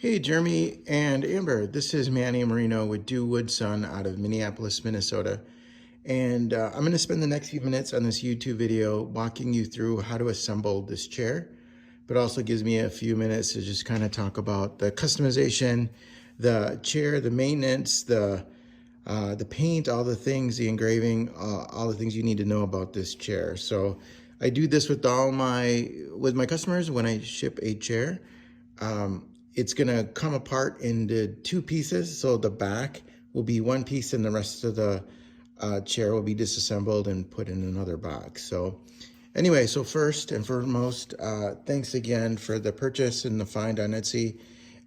Hey, Jeremy and Amber. This is Manny Marino with Do Wood Son out of Minneapolis, Minnesota. And I'm going to spend the next few minutes on this YouTube video walking you through how to assemble this chair, but also gives me a few minutes to just kind of talk about the customization, the chair, the maintenance, the paint, all the things, the engraving, all the things you need to know about this chair. So I do this with with my customers when I ship a chair. It's gonna come apart into two pieces. So the back will be one piece and the rest of the chair will be disassembled and put in another box. So anyway, so first and foremost, thanks again for the purchase and the find on Etsy.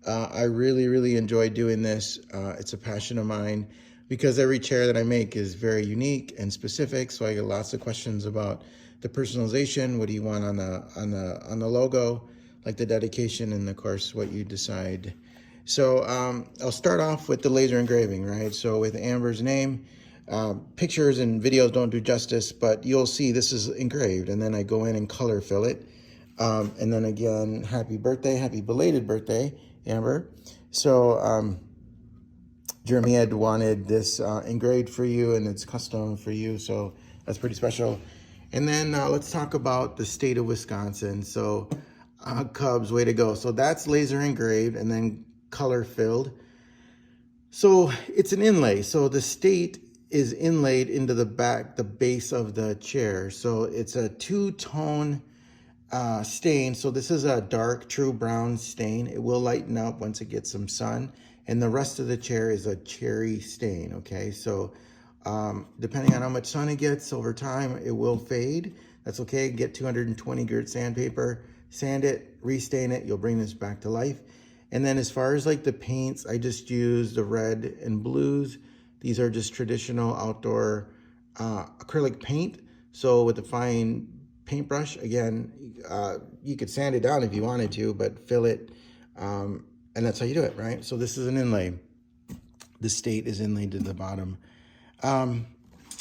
I really enjoy doing this. It's a passion of mine because every chair that I make is very unique and specific. So I get lots of questions about the personalization. What do you want on the logo? Like the dedication, and of course what you decide. So I'll start off with the laser engraving, right? So with Amber's name, pictures and videos don't do justice, but you'll see this is engraved, and then I go in and color fill it. And then again, happy belated birthday, Amber. So Jeremy had wanted this engraved for you, and it's custom for you, so that's pretty special. And then let's talk about the state of Wisconsin. So Cubs, way to go. So that's laser engraved and then color filled. So it's an inlay. So the state is inlaid into the base of the chair. So it's a two-tone stain. So this is a dark, true brown stain. It will lighten up once it gets some sun. And the rest of the chair is a cherry stain, okay? So depending on how much sun it gets over time, it will fade. That's okay. Get 220 grit sandpaper, sand it, restain it. You'll bring this back to life. And then as far as like the paints, I just use the red and blues. These are just traditional outdoor acrylic paint. So with a fine paintbrush, again, you could sand it down if you wanted to, but fill it, and that's how you do it, right? So this is an inlay. The state is inlaid to the bottom. And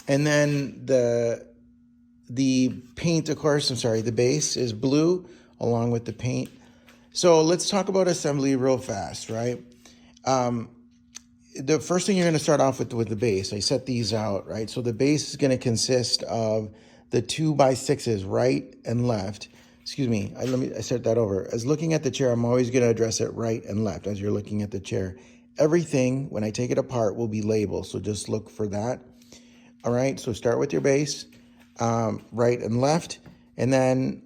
then the paint, of course, the base is blue along with the paint. So let's talk about assembly real fast, right? The first thing you're gonna start off with the base. I set these out, right? So the base is gonna consist of the 2x6s, right and left. Excuse me, I set that over. As looking at the chair, I'm always gonna address it right and left as you're looking at the chair. Everything, when I take it apart, will be labeled, so just look for that. All right, so start with your base, right and left, and then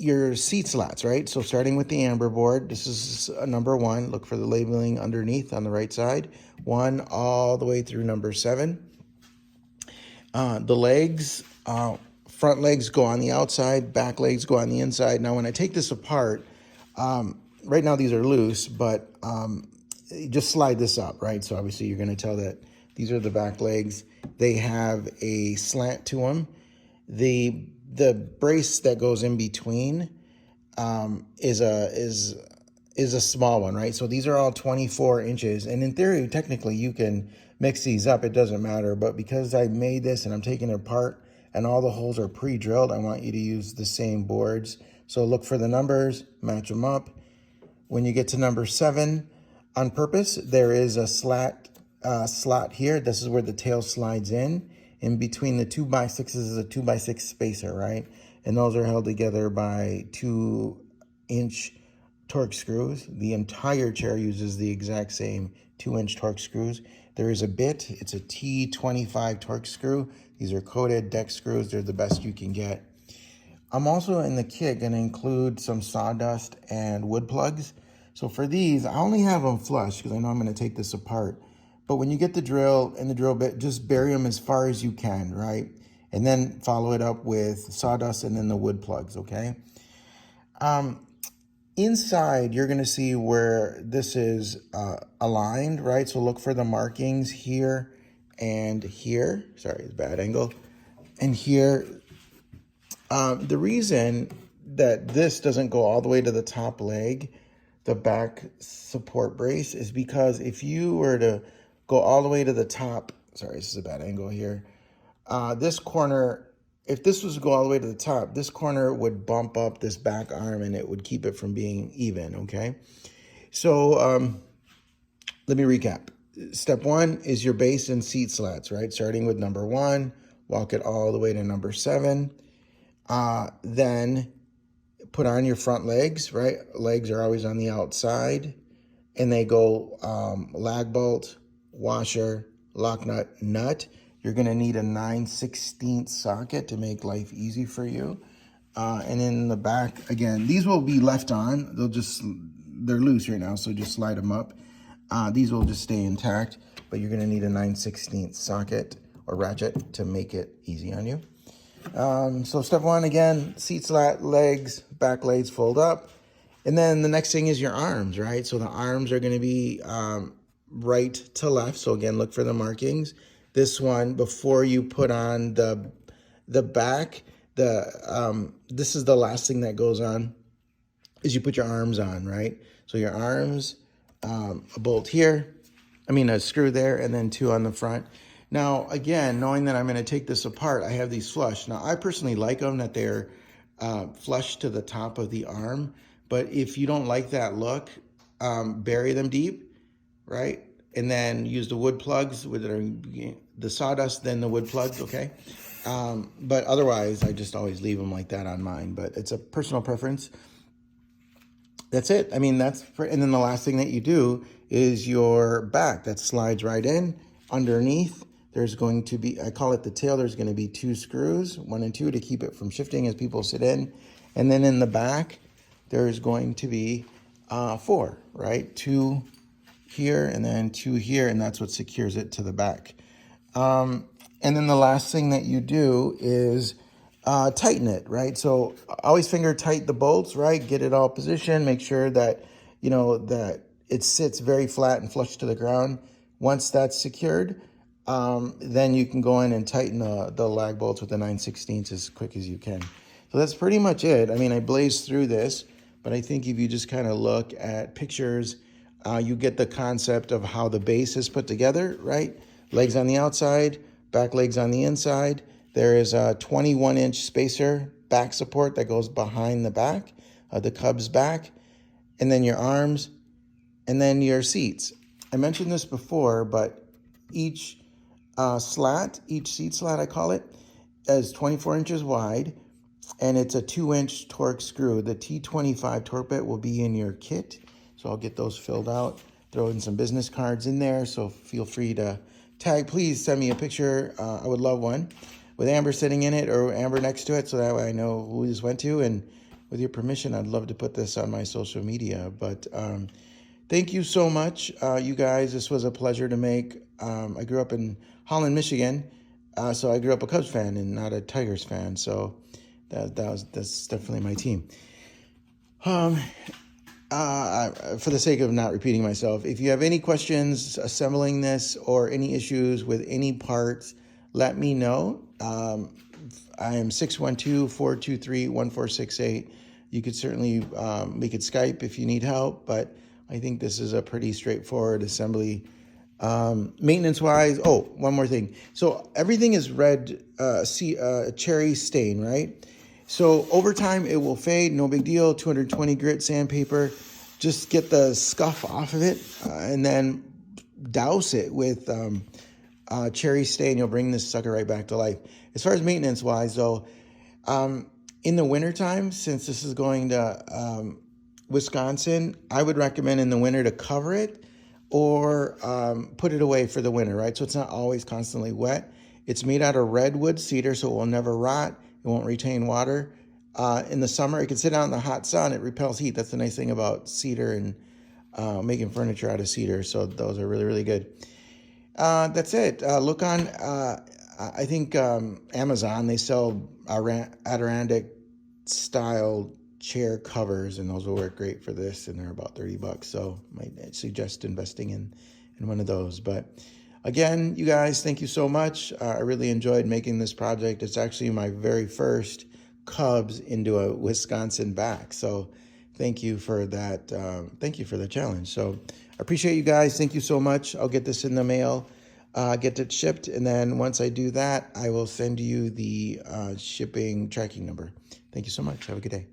your seat slots, right? So starting with the amber board, this is a number 1. Look for the labeling underneath on the right side. 1 all the way through number 7. The legs, front legs go on the outside, back legs go on the inside. Now when I take this apart, right now these are loose, but just slide this up, right? So obviously you're gonna tell that these are the back legs. They have a slant to them. The brace that goes in between is a small one, right? So these are all 24 inches. And in theory, technically, you can mix these up. It doesn't matter. But because I made this and I'm taking it apart and all the holes are pre-drilled, I want you to use the same boards. So look for the numbers, match them up. When you get to number 7, on purpose, there is a slot here. This is where the tail slides in. In between the 2x6s is a 2x6 spacer, right? And those are held together by 2-inch Torx screws. The entire chair uses the exact same 2-inch Torx screws. There is a bit, it's a T25 Torx screw. These are coated deck screws. They're the best you can get. I'm also in the kit gonna include some sawdust and wood plugs. So for these, I only have them flush because I know I'm gonna take this apart. But when you get the drill and the drill bit, just bury them as far as you can, right? And then follow it up with sawdust and then the wood plugs, okay? Inside, you're gonna see where this is aligned, right? So look for the markings here and here. Sorry, it's a bad angle. And here. The reason that this doesn't go all the way to the top leg, the back support brace, is because if you were to go all the way to the top, sorry, this is a bad angle here. This corner, if this was to go all the way to the top, this corner would bump up this back arm and it would keep it from being even, okay? So let me recap. Step one is your base and seat slats, right? Starting with number 1, walk it all the way to number 7. Then put on your front legs, right? Legs are always on the outside, and they go lag bolt, washer, lock nut, nut. You're gonna need a 9/16 socket to make life easy for you. And in the back, again, these will be left on. They're loose right now, so just slide them up. These will just stay intact, but you're gonna need a 9/16 socket or ratchet to make it easy on you. So step 1, again, seat slat, legs, back legs fold up. And then the next thing is your arms, right? So the arms are gonna be right to left. So again, look for the markings. This one, before you put on the back, this is the last thing that goes on, is you put your arms on, right? So your arms, a bolt here, a screw there, and then 2 on the front. Now, again, knowing that I'm going to take this apart, I have these flush. Now, I personally like them that they're flush to the top of the arm. But if you don't like that look, bury them deep, right? And then use the wood plugs with the sawdust, then the wood plugs, okay? But otherwise, I just always leave them like that on mine. But it's a personal preference. That's it. And then the last thing that you do is your back that slides right in. Underneath, there's going to be, I call it the tail, there's going to be 2 screws, 1 and 2, to keep it from shifting as people sit in. And then in the back, there's going to be 4, right? 2 here and then 2 here, and that's what secures it to the back. And then the last thing that you do is tighten it, right? So always finger tight the bolts, right? Get it all positioned. Make sure that, that it sits very flat and flush to the ground. Once that's secured, then you can go in and tighten the lag bolts with the 9/16 as quick as you can. So that's pretty much it. I blazed through this, but I think if you just kind of look at pictures, you get the concept of how the base is put together, right? Legs on the outside, back legs on the inside. There is a 21-inch spacer back support that goes behind the back, the Cub's back, and then your arms, and then your seats. I mentioned this before, but each seat slat, I call it, is 24 inches wide, and it's a 2-inch torque screw. The T25 torque bit will be in your kit, so I'll get those filled out, throw in some business cards in there, so feel free to tag. Please send me a picture. I would love one with Amber sitting in it or Amber next to it, so that way I know who this went to. And with your permission, I'd love to put this on my social media. But thank you so much, you guys. This was a pleasure to make. I grew up in Holland, Michigan, so I grew up a Cubs fan and not a Tigers fan. So that's definitely my team. For the sake of not repeating myself, if you have any questions assembling this or any issues with any parts, let me know. I am 612-423-1468. You could certainly, we could Skype if you need help, but I think this is a pretty straightforward assembly. Maintenance-wise, one more thing. So everything is red, cherry stain, right? So over time, it will fade, no big deal. 220 grit sandpaper. Just get the scuff off of it and then douse it with cherry stain. You'll bring this sucker right back to life. As far as maintenance-wise, though, in the wintertime, since this is going to Wisconsin, I would recommend in the winter to cover it or put it away for the winter, right? So it's not always constantly wet. It's made out of redwood cedar, so it will never rot. It won't retain water. In the summer, it can sit out in the hot sun. It repels heat. That's the nice thing about cedar and making furniture out of cedar. So those are really, really good. That's it. Look on, I think, Amazon. They sell Adirondack style chair covers, and those will work great for this, and they're about $30. So I might suggest investing in one of those. But again, you guys, thank you so much. I really enjoyed making this project. It's actually my very first Cubs into a Wisconsin back. So thank you for that. Thank you for the challenge. So I appreciate you guys. Thank you so much. I'll get this in the mail, get it shipped. And then once I do that, I will send you the shipping tracking number. Thank you so much. Have a good day.